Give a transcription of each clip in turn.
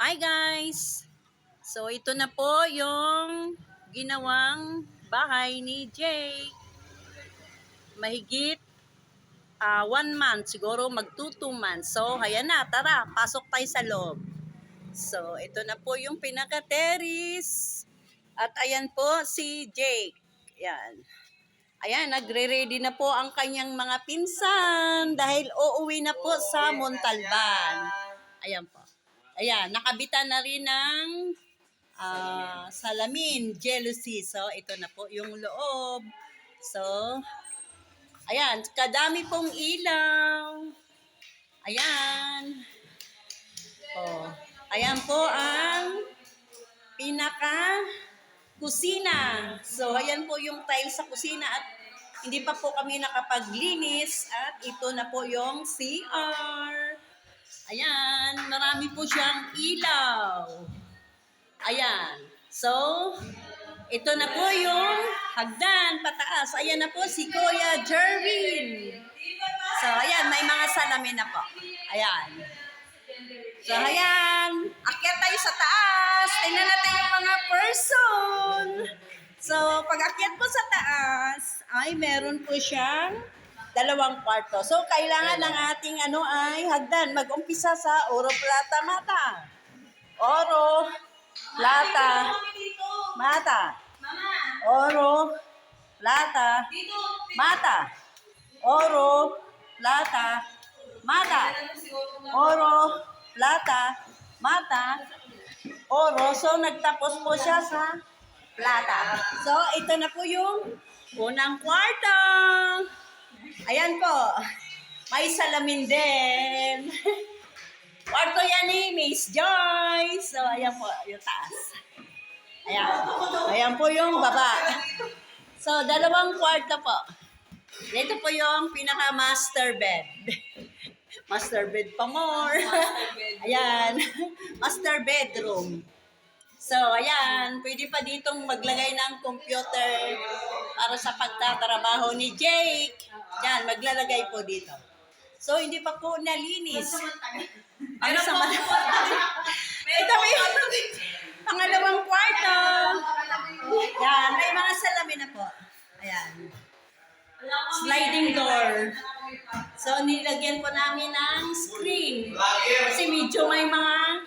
Hi guys! So ito na po yung ginawang bahay ni Jake. Mahigit 1 month, siguro mag 2 months. So ayan na, tara, pasok tayo sa loob. So ito na po yung pinaka-terrace. At ayan po si Jake. Ayan. Ayan, nagre-ready na po ang kanyang mga pinsan dahil uuwi na po sa Montalban. Ayan po. Ayan, nakabitan na rin ng salamin, jealousy. So, ito na po yung loob. So, ayan, kadami pong ilaw. Ayan. Oh, ayan po ang pinaka-kusina. So, ayan po yung tile sa kusina at hindi pa po kami nakapaglinis. At ito na po yung CR. Ayan, marami po siyang ilaw. Ayan. So, ito na po yung hagdan pataas. Ayan na po si Kuya Jerwin. So, ayan, may mga salamin na po. Ayan. So, ayan. Akyat tayo sa taas. Tingnan natin yung mga person. So, pag akyat po sa taas, ay meron po siyang 2 kwarto. So, kailangan ng ating ay hagdan. Mag-umpisa sa oro, plata, mata. Oro, plata, mata. Oro, plata, mata. Oro, plata, mata. Oro, plata, mata. Oro. So, nagtapos po siya sa plata. So, ito na po yung unang kwarto. Ayan po. May salamin din. Kwarto yan ni Miss Joyce. So, ayan po yung taas. Ayan. Ayan po yung baba. So, 2 kwarto po. Ito po yung pinaka-master bed. Master bed pa more. Ayan. Master bedroom. So, ayan. Pwede pa ditong maglagay ng computer para sa pagtatrabaho ni Jake. Yan, maglalagay po dito. So, hindi pa po nalinis. Ano sa mga... Ito po yung pangalawang kwarto. Yan, may mga salamin na po. Ayan. Sliding door. So, nilagyan po namin ng screen. Kasi medyo may mga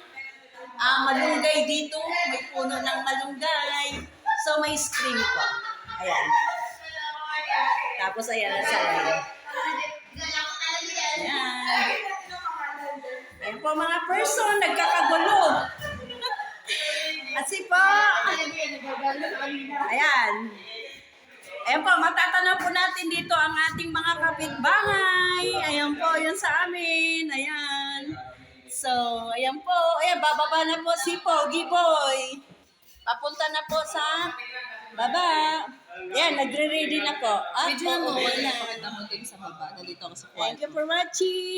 malunggay dito. May puno ng malunggay. So, may screen po. Ayan. Tapos, ayan ang salamin. Ayan. Ayan po mga person, nagkakagulo. Kasi po, ayan. Ayan po, matatanaw po natin dito ang ating mga kapitbahay. Ayan po, yun sa amin. Ayan. So, ayan po. Ayan, bababa na po si Pogi Boy. Papunta na po sa baba. Ayan, nagre-ready na po. Medyo mo, wala na pakita mo din sa baba. Nandito ako sa kwarto. Thank you for watching.